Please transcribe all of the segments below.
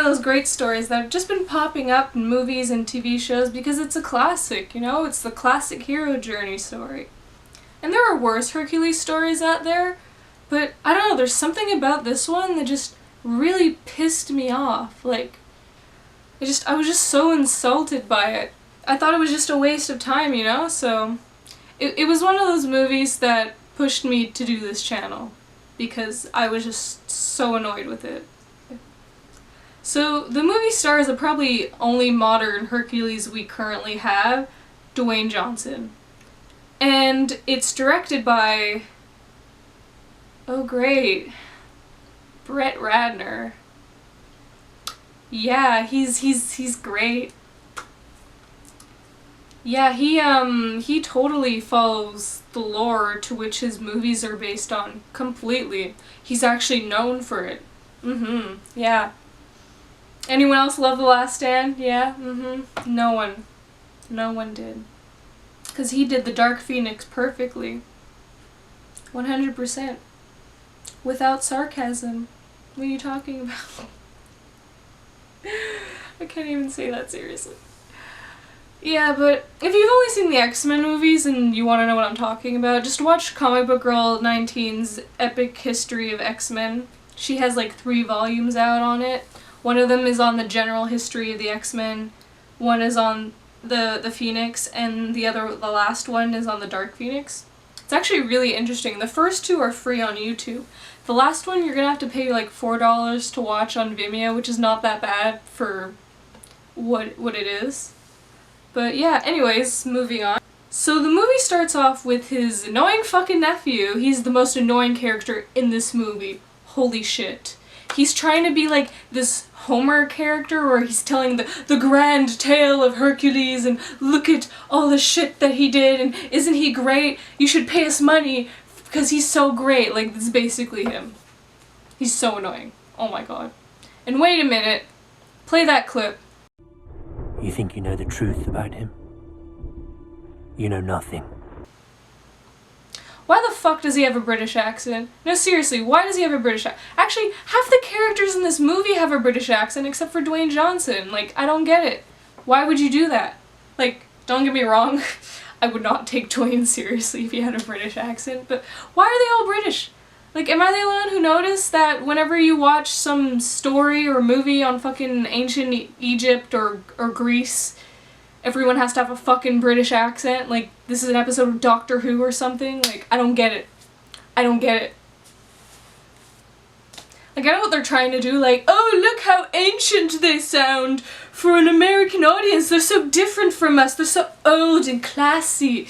of those great stories that have just been popping up in movies and TV shows because it's a classic, you know? It's the classic hero journey story. And there are worse Hercules stories out there, but I don't know, there's something about this one that just really pissed me off. Like, I was just so insulted by it. I thought it was just a waste of time, you know? So, it was one of those movies that pushed me to do this channel, because I was just so annoyed with it. So, the movie stars the probably only modern Hercules we currently have, Dwayne Johnson. And it's directed by... oh great. Brett Ratner. Yeah, he's great. Yeah, he totally follows the lore to which his movies are based on completely. He's actually known for it. Yeah. Anyone else love The Last Stand? Yeah? No one. No one did. Because he did the Dark Phoenix perfectly. 100%. Without sarcasm. What are you talking about? I can't even say that seriously. Yeah, but if you've only seen the X-Men movies and you want to know what I'm talking about, just watch Comic Book Girl 19's Epic History of X-Men. She has like 3 volumes out on it. One of them is on the general history of the X-Men, one is on the Phoenix, and the last one is on the Dark Phoenix. It's actually really interesting. The first 2 are free on YouTube. The last one you're gonna have to pay like $4 to watch on Vimeo, which is not that bad for what it is. But yeah, anyways, moving on. So the movie starts off with his annoying fucking nephew. He's the most annoying character in this movie. Holy shit. He's trying to be like this Homer character where he's telling the grand tale of Hercules and look at all the shit that he did and isn't he great? You should pay us money because he's so great. Like, this is basically him. He's so annoying. Oh my god. And wait a minute. Play that clip. You think you know the truth about him? You know nothing. Why the fuck does he have a British accent? No, seriously, why does he have a British accent? Actually, half the characters in this movie have a British accent except for Dwayne Johnson. Like, I don't get it. Why would you do that? Like, don't get me wrong, I would not take Dwayne seriously if he had a British accent, but why are they all British? Like, am I the only one who noticed that whenever you watch some story or movie on fucking ancient Egypt or Greece, everyone has to have a fucking British accent? Like, this is an episode of Doctor Who or something? Like, I don't get it. I don't get it. Like, I know what they're trying to do, like, oh, look how ancient they sound for an American audience. They're so different from us. They're so old and classy.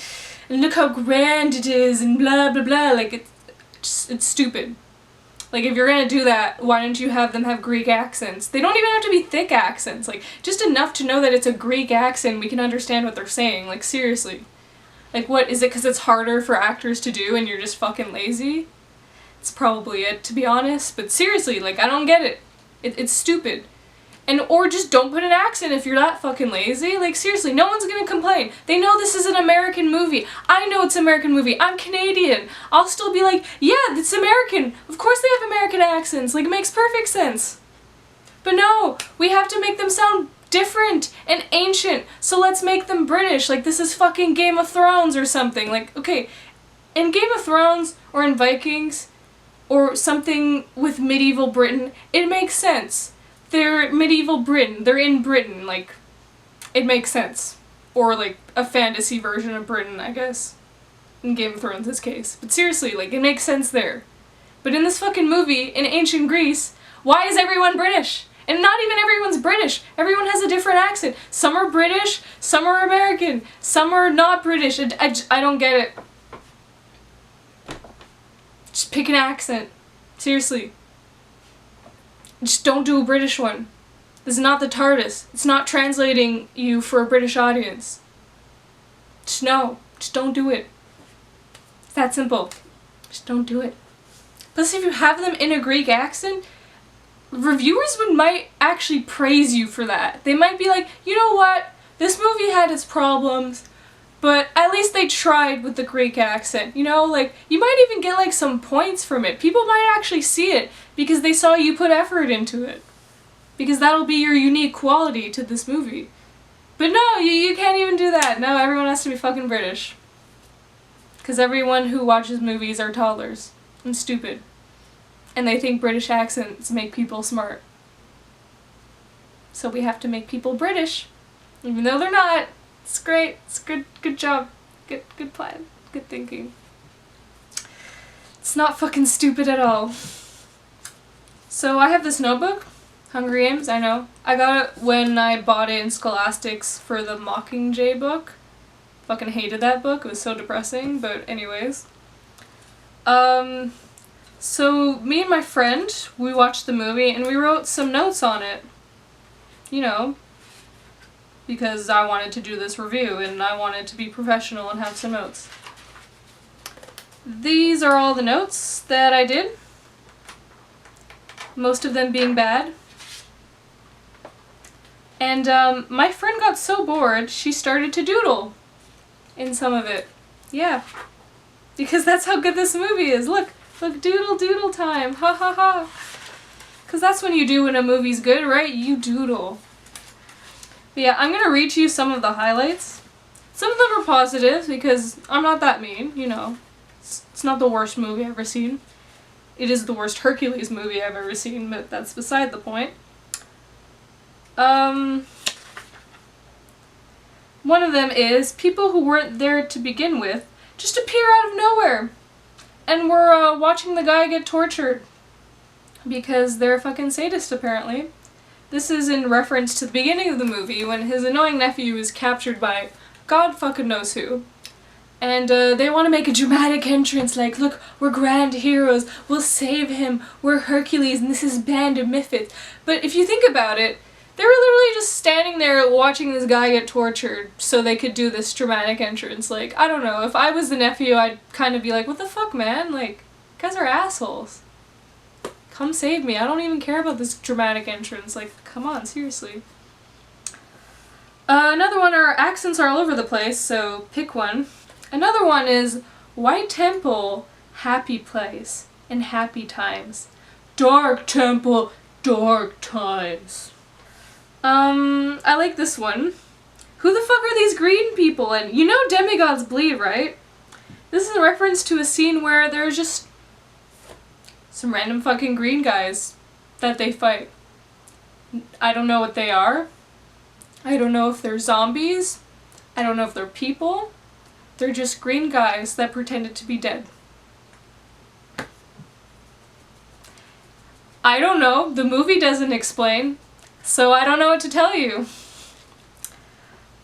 And look how grand it is and blah, blah, blah. Like, it's stupid. Like, if you're gonna do that, why don't you have them have Greek accents? They don't even have to be thick accents. Like, just enough to know that it's a Greek accent, we can understand what they're saying. Like, seriously. Like, what, is it because it's harder for actors to do and you're just fucking lazy? It's probably it, to be honest. But seriously, like, I don't get it. It's stupid. And, or just don't put an accent if you're that fucking lazy. Like, seriously, no one's gonna complain. They know this is an American movie. I know it's an American movie. I'm Canadian. I'll still be like, yeah, it's American. Of course they have American accents. Like, it makes perfect sense. But no, we have to make them sound different and ancient. So let's make them British. Like, this is fucking Game of Thrones or something. Like, okay, in Game of Thrones or in Vikings or something with medieval Britain, it makes sense. They're medieval Britain. They're in Britain. Like, it makes sense. Or, like, a fantasy version of Britain, I guess. In Game of Thrones' case. But seriously, like, it makes sense there. But in this fucking movie, in ancient Greece, why is everyone British? And not even everyone's British. Everyone has a different accent. Some are British, some are American, some are not British. I don't get it. Just pick an accent. Seriously. Just don't do a British one. This is not the TARDIS. It's not translating you for a British audience. Just no. Just don't do it. It's that simple. Just don't do it. Plus, if you have them in a Greek accent, reviewers might actually praise you for that. They might be like, you know what? This movie had its problems, but at least they tried with the Greek accent. You know, like, you might even get, like, some points from it. People might actually see it because they saw you put effort into it. Because that'll be your unique quality to this movie. But no, you can't even do that. No, everyone has to be fucking British. Because everyone who watches movies are toddlers and stupid. And they think British accents make people smart. So we have to make people British. Even though they're not. It's great. It's good job. Good plan. Good thinking. It's not fucking stupid at all. So I have this notebook. Hunger Games, I know. I got it when I bought it in Scholastics for the Mockingjay book. Fucking hated that book. It was so depressing, but anyways. So me and my friend, we watched the movie and we wrote some notes on it. You know, because I wanted to do this review and I wanted to be professional and have some notes. These are all the notes that I did. Most of them being bad. And my friend got so bored, she started to doodle in some of it. Yeah. Because that's how good this movie is. Look, doodle time. Ha ha ha. Because that's when you do when a movie's good, right? You doodle. But yeah, I'm going to read to you some of the highlights. Some of them are positive because I'm not that mean, you know. It's not the worst movie I've ever seen. It is the worst Hercules movie I've ever seen, but that's beside the point. One of them is people who weren't there to begin with just appear out of nowhere. And we're watching the guy get tortured. Because they're a fucking sadist, apparently. This is in reference to the beginning of the movie when his annoying nephew is captured by God fucking knows who. And they want to make a dramatic entrance like, look, we're grand heroes, we'll save him, we're Hercules and this is band of misfits. But if you think about it, they were literally just standing there watching this guy get tortured so they could do this dramatic entrance. Like, I don't know, if I was the nephew, I'd kind of be like, what the fuck, man? Like, you guys are assholes. Come save me. I don't even care about this dramatic entrance. Like, come on, seriously. Another one, our accents are all over the place, so pick one. Another one is White Temple, happy place, and happy times. Dark Temple, dark times. I like this one. Who the fuck are these green people? And you know demigods bleed, right? This is a reference to a scene where there's just some random fucking green guys that they fight. I don't know what they are. I don't know if they're zombies. I don't know if they're people. They're just green guys that pretended to be dead. I don't know. The movie doesn't explain. So I don't know what to tell you.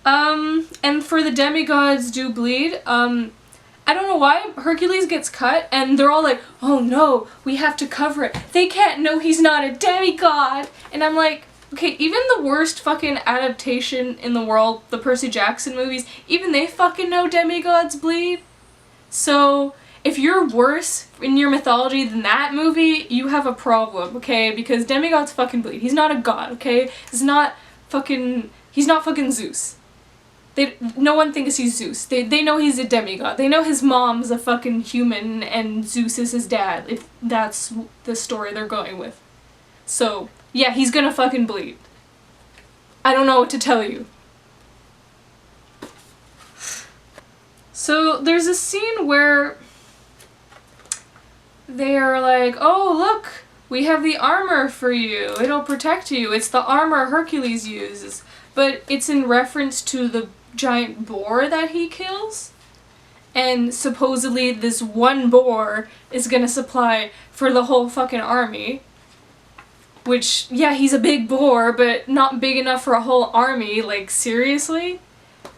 And for the demigods do bleed, I don't know why Hercules gets cut and they're all like, oh no, we have to cover it. They can't know he's not a demigod. And I'm like, okay, even the worst fucking adaptation in the world, the Percy Jackson movies, even they fucking know demigods bleed. So if you're worse in your mythology than that movie, you have a problem, okay? Because demigods fucking bleed. He's not a god, okay? He's not fucking Zeus. No one thinks he's Zeus. They know he's a demigod. They know his mom's a fucking human and Zeus is his dad, if that's the story they're going with. So, yeah, he's gonna fucking bleed. I don't know what to tell you. So, there's a scene where they're like, oh, look, we have the armor for you. It'll protect you. It's the armor Hercules uses. But it's in reference to the giant boar that he kills. And supposedly this one boar is gonna supply for the whole fucking army. Which, yeah, he's a big boar, but not big enough for a whole army. Like, seriously?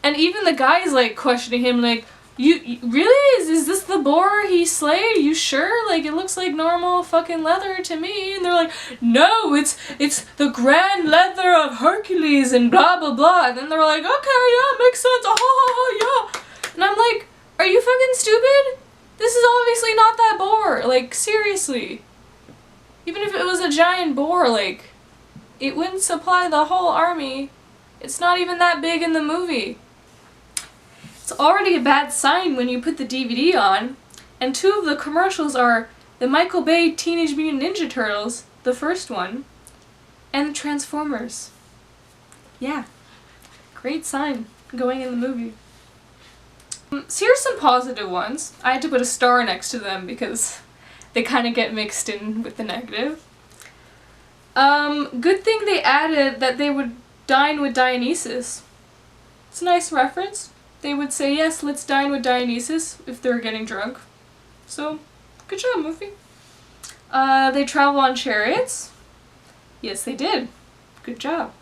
And even the guy's, like, questioning him, like, You really? Is this the boar he slayed? You sure? Like, it looks like normal fucking leather to me. And they're like, no, it's the grand leather of Hercules and blah blah blah. And then they're like, okay, yeah, makes sense. Oh, yeah. And I'm like, are you fucking stupid? This is obviously not that boar. Like, seriously. Even if it was a giant boar, like, it wouldn't supply the whole army. It's not even that big in the movie. It's already a bad sign when you put the DVD on, and two of the commercials are the Michael Bay Teenage Mutant Ninja Turtles, the first one, And the Transformers. Yeah. Great sign going in the movie. So here's some positive ones. I had to put a star next to them because they kind of get mixed in with the negative. Good thing they added that they would dine with Dionysus. It's a nice reference. They would say, yes, let's dine with Dionysus if they're getting drunk. So, good job, movie. They travel on chariots. Yes, they did. Good job.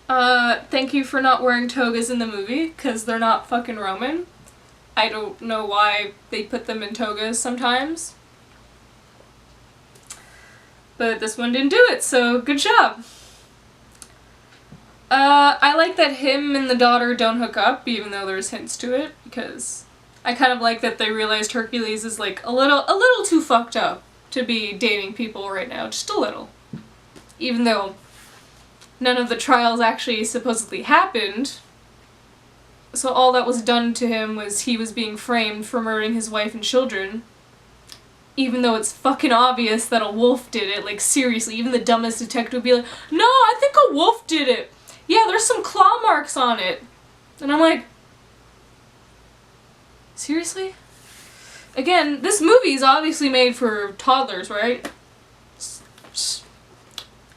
Thank you for not wearing togas in the movie, because they're not fucking Roman. I don't know why they put them in togas sometimes. But this one didn't do it, so good job. I like that him and the daughter don't hook up, even though there's hints to it, because I kind of like that they realized Hercules is like a little too fucked up to be dating people right now, just a little. Even though none of the trials actually supposedly happened, so all that was done to him was he was being framed for murdering his wife and children. Even though it's fucking obvious that a wolf did it, like seriously, even the dumbest detective would be like, no, I think a wolf did it. Yeah, there's some claw marks on it. And I'm like, seriously? Again, this movie is obviously made for toddlers, right?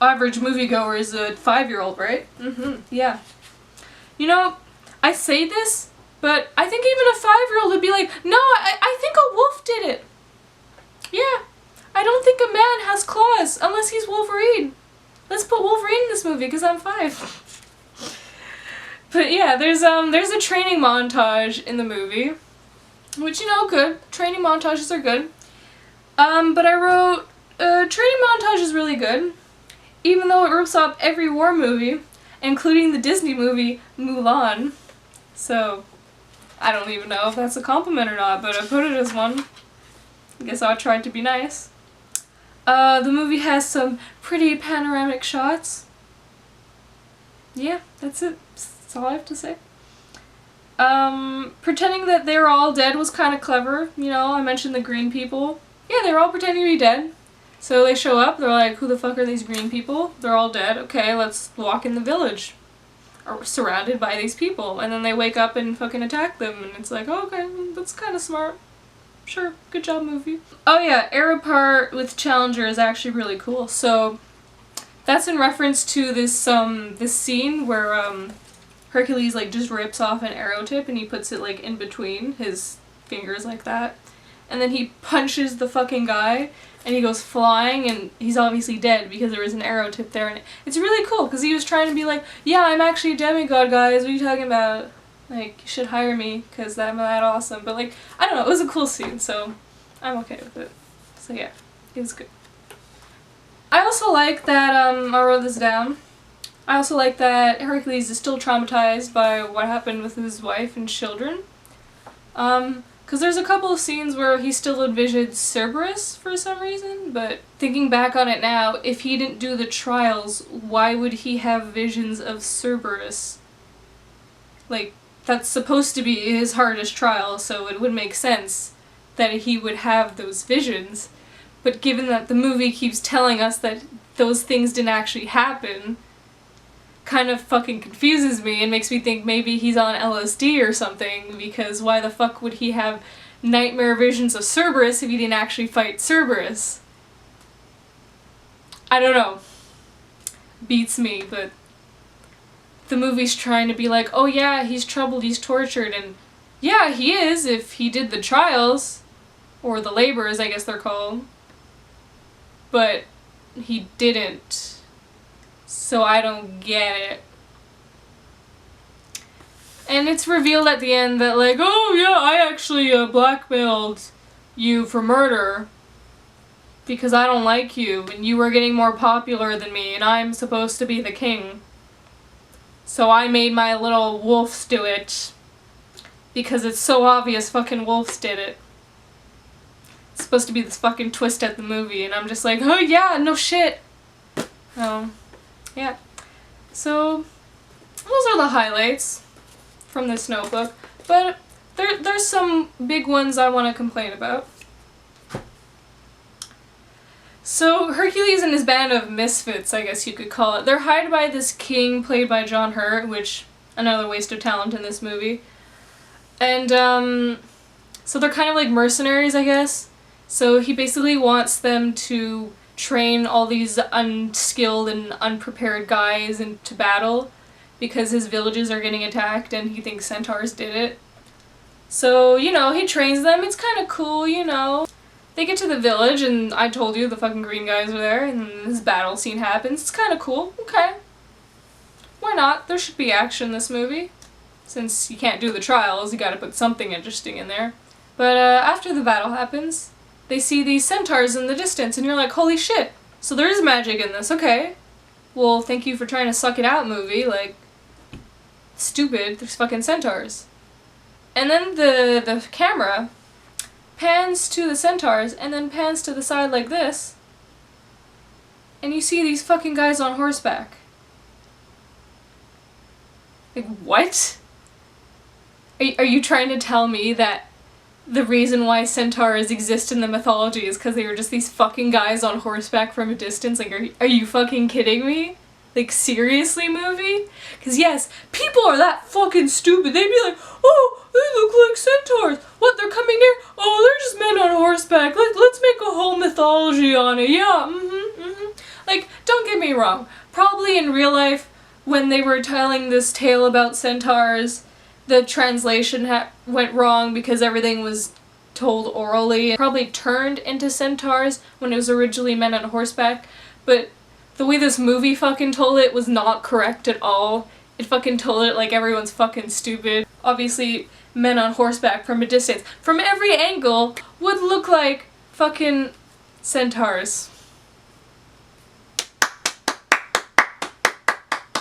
Average moviegoer is a 5-year-old, right? Yeah. You know, I say this, but I think even a 5-year-old would be like, no, I think a wolf did it. Yeah, I don't think a man has claws unless he's Wolverine. Let's put Wolverine in this movie because I'm 5. But yeah, there's a training montage in the movie, which, you know, good. Training montages are good. But I wrote, training montage is really good, even though it rips off every war movie, including the Disney movie Mulan. So, I don't even know if that's a compliment or not, but I put it as one. I guess I tried to be nice. The movie has some pretty panoramic shots. Yeah, that's it. That's all I have to say. Pretending that they were all dead was kind of clever. You know, I mentioned the green people. Yeah, they were all pretending to be dead. So they show up, they're like, who the fuck are these green people? They're all dead. Okay, let's walk in the village. Or surrounded by these people. And then they wake up and fucking attack them. And it's like, oh, okay, that's kind of smart. Sure, good job, movie. Oh yeah, arrow part with Challenger is actually really cool. So that's in reference to this this scene where Hercules like just rips off an arrow tip and he puts it like in between his fingers like that. And then he punches the fucking guy and he goes flying and he's obviously dead because there was an arrow tip there. And it's really cool because he was trying to be like, yeah, I'm actually a demigod, guys, what are you talking about? Like, you should hire me, because I'm that awesome. But, like, I don't know, it was a cool scene, so I'm okay with it. So, yeah, it was good. I also like that, I wrote this down. I also like that Hercules is still traumatized by what happened with his wife and children. Because there's a couple of scenes where he still envisioned Cerberus for some reason, but thinking back on it now, if he didn't do the trials, why would he have visions of Cerberus? Like, that's supposed to be his hardest trial, so it would make sense that he would have those visions. But given that the movie keeps telling us that those things didn't actually happen, kind of fucking confuses me and makes me think maybe he's on LSD or something, because why the fuck would he have nightmare visions of Cerberus if he didn't actually fight Cerberus? I don't know. Beats me, but the movie's trying to be like, oh yeah, he's troubled, he's tortured, and yeah, he is if he did the trials, or the labors, I guess they're called, but he didn't, so I don't get it. And it's revealed at the end that like, oh yeah, I actually blackmailed you for murder because I don't like you, and you were getting more popular than me, and I'm supposed to be the king. So I made my little wolves do it. Because it's so obvious fucking wolves did it. It's supposed to be this fucking twist at the movie, and I'm just like, oh yeah, no shit. Yeah. So, those are the highlights from this notebook. But there's some big ones I want to complain about. So Hercules and his band of misfits, I guess you could call it, they're hired by this king played by John Hurt, which, another waste of talent in this movie. And, so they're kind of like mercenaries, I guess. So he basically wants them to train all these unskilled and unprepared guys into battle because his villages are getting attacked and he thinks centaurs did it. So, you know, he trains them. It's kind of cool, you know. They get to the village and I told you the fucking green guys are there and this battle scene happens. It's kind of cool. Okay. Why not? There should be action in this movie. Since you can't do the trials, you gotta put something interesting in there. But after the battle happens, they see these centaurs in the distance and you're like, holy shit. So there is magic in this. Okay. Well, thank you for trying to suck it out, movie. Like, stupid. There's fucking centaurs. And then the camera pans to the centaurs and then pans to the side like this. And you see these fucking guys on horseback. Like, what? Are you trying to tell me that the reason why centaurs exist in the mythology is because they were just these fucking guys on horseback from a distance? Like, are you fucking kidding me? Like, seriously, movie? Because yes, people are that fucking stupid. They'd be like, oh, they look like centaurs. What, they're coming near? Oh, they're just men on horseback. Let's make a whole mythology on it. Yeah, Like, don't get me wrong. Probably in real life, when they were telling this tale about centaurs, the translation went wrong because everything was told orally. It probably turned into centaurs when it was originally men on horseback, but the way this movie fucking told it was not correct at all. It fucking told it like everyone's fucking stupid. Obviously, men on horseback from a distance, from every angle, would look like fucking centaurs.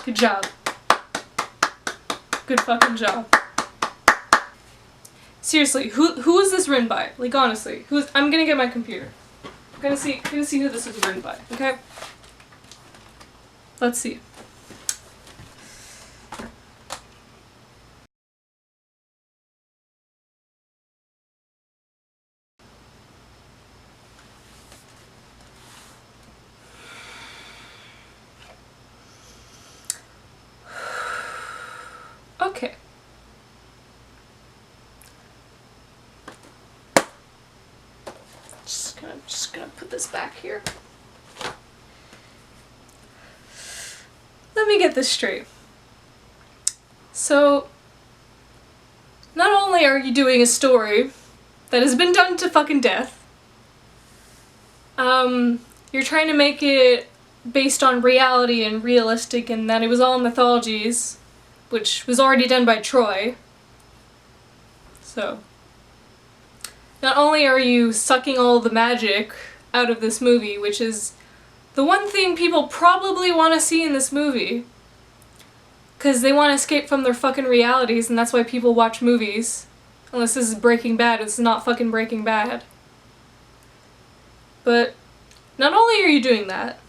Good job. Good fucking job. Seriously, who is this written by? Like, honestly, I'm gonna get my computer. I'm gonna see who this is written by, okay? Let's see. Okay. Just gonna put this back here. Let me get this straight. So, not only are you doing a story that has been done to fucking death, you're trying to make it based on reality and realistic and that it was all mythologies, which was already done by Troy. So, not only are you sucking all the magic out of this movie, which is the one thing people probably want to see in this movie, because they want to escape from their fucking realities, and that's why people watch movies. Unless this is Breaking Bad, it's not fucking Breaking Bad. But, not only are you doing that,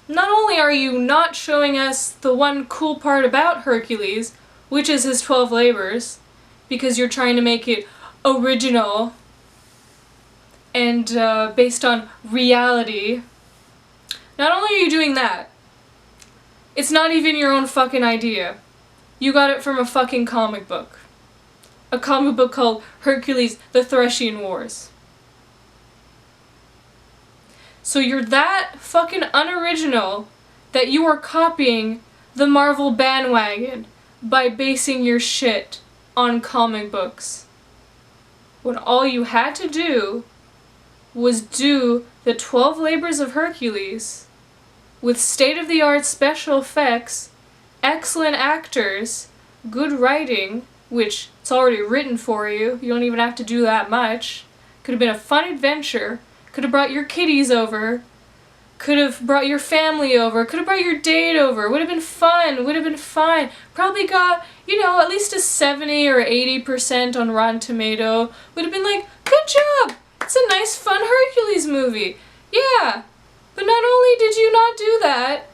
not only are you not showing us the one cool part about Hercules, which is his 12 labors, because you're trying to make it original and based on reality. Not only are you doing that, it's not even your own fucking idea. You got it from a fucking comic book. A comic book called Hercules, the Thracian Wars. So you're that fucking unoriginal that you are copying the Marvel bandwagon by basing your shit on comic books. When all you had to do was do the 12 Labors of Hercules with state-of-the-art special effects, excellent actors, good writing, which it's already written for you, you don't even have to do that much. Could have been a fun adventure, could have brought your kiddies over, could have brought your family over, could have brought your date over, would have been fun, would have been fine. Probably got, you know, at least a 70 or 80% on Rotten Tomato. Would have been like, good job! It's a nice fun Hercules movie. Yeah. But not only did you not do that,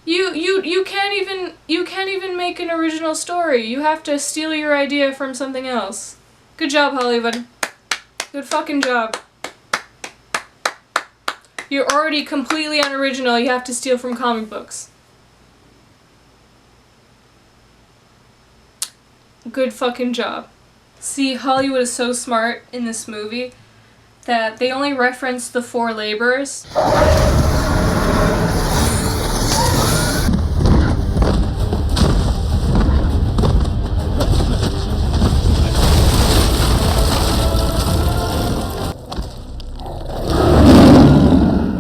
you can't even make an original story. You have to steal your idea from something else. Good job, Hollywood. Good fucking job. You're already completely unoriginal, you have to steal from comic books. Good fucking job. See, Hollywood is so smart in this movie that they only reference the 4 laborers.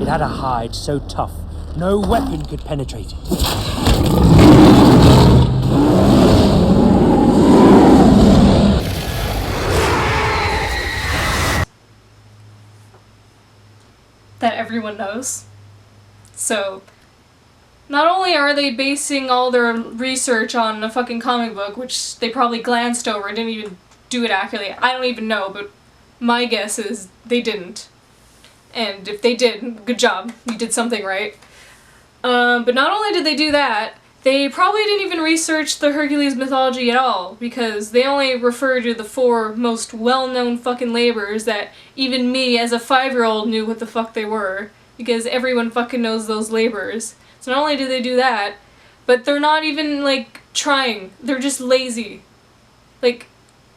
It had a hide so tough, no weapon could penetrate it. That everyone knows. So, not only are they basing all their research on a fucking comic book, which they probably glanced over, didn't even do it accurately. I don't even know, but my guess is they didn't. And if they did, good job, you did something right. But not only did they do that, they probably didn't even research the Hercules mythology at all, because they only refer to the 4 most well-known fucking laborers that even me as a 5-year-old knew what the fuck they were, because everyone fucking knows those laborers. So not only do they do that, but they're not even, like, trying. They're just lazy. Like,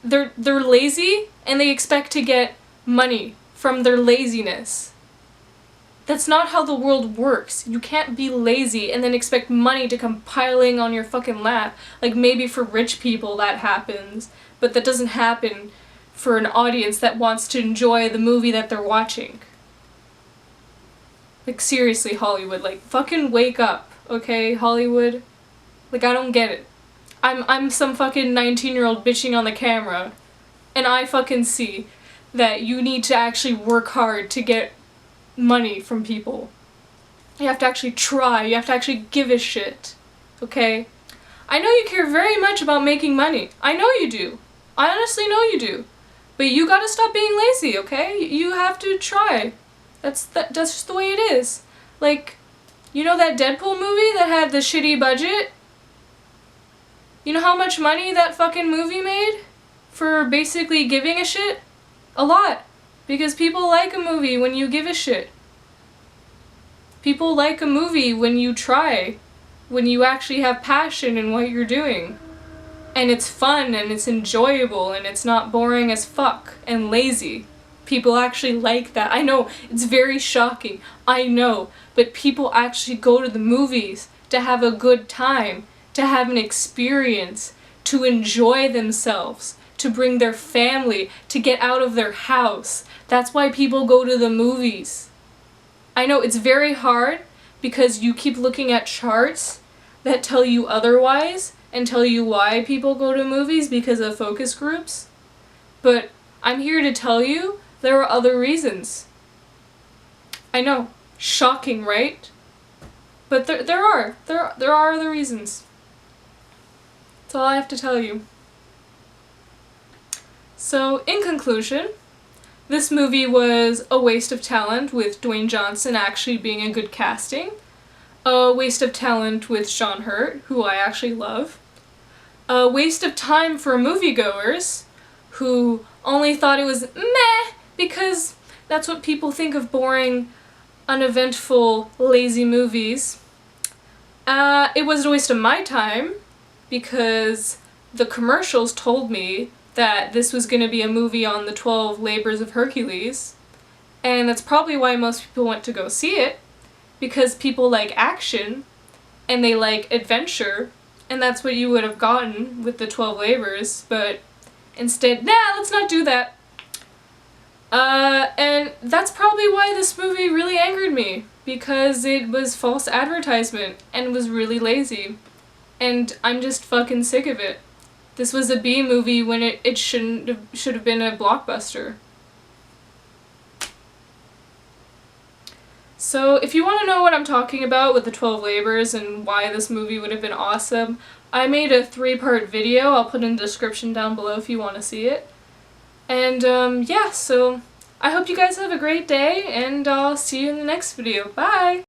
they're lazy, and they expect to get money from their laziness. That's not how the world works. You can't be lazy and then expect money to come piling on your fucking lap. Like, maybe for rich people that happens, but that doesn't happen for an audience that wants to enjoy the movie that they're watching. Like, seriously, Hollywood, like, fucking wake up, okay, Hollywood? Like, I don't get it. I'm some fucking 19-year-old bitching on the camera, and I fucking see that you need to actually work hard to get money from people. You have to actually try, you have to actually give a shit, okay? I know you care very much about making money. I know you do. I honestly know you do. But you gotta stop being lazy, okay? You have to try. That's just the way it is. Like, you know that Deadpool movie that had the shitty budget? You know how much money that fucking movie made? For basically giving a shit? A lot. Because people like a movie when you give a shit. People like a movie when you try. When you actually have passion in what you're doing. And it's fun and it's enjoyable and it's not boring as fuck and lazy. People actually like that. I know, it's very shocking. I know. But people actually go to the movies to have a good time, to have an experience, to enjoy themselves, to bring their family, to get out of their house. That's why people go to the movies. I know it's very hard because you keep looking at charts that tell you otherwise and tell you why people go to movies because of focus groups. But I'm here to tell you there are other reasons. I know, shocking, right? But there are other reasons. That's all I have to tell you. So, in conclusion, this movie was a waste of talent with Dwayne Johnson actually being a good casting. A waste of talent with Sean Hurt, who I actually love. A waste of time for moviegoers, who only thought it was meh, because that's what people think of boring, uneventful, lazy movies. It was a waste of my time, because the commercials told me that this was going to be a movie on the 12 labors of Hercules, and that's probably why most people went to go see it, because people like action, and they like adventure, and that's what you would have gotten with the 12 labors, but instead, nah, let's not do that. And that's probably why this movie really angered me, because it was false advertisement, and was really lazy. And I'm just fucking sick of it. This was a B movie when it should have been a blockbuster. So if you want to know what I'm talking about with the 12 labors and why this movie would have been awesome, I made a 3-part video. I'll put in the description down below if you want to see it. And yeah, so I hope you guys have a great day, and I'll see you in the next video. Bye!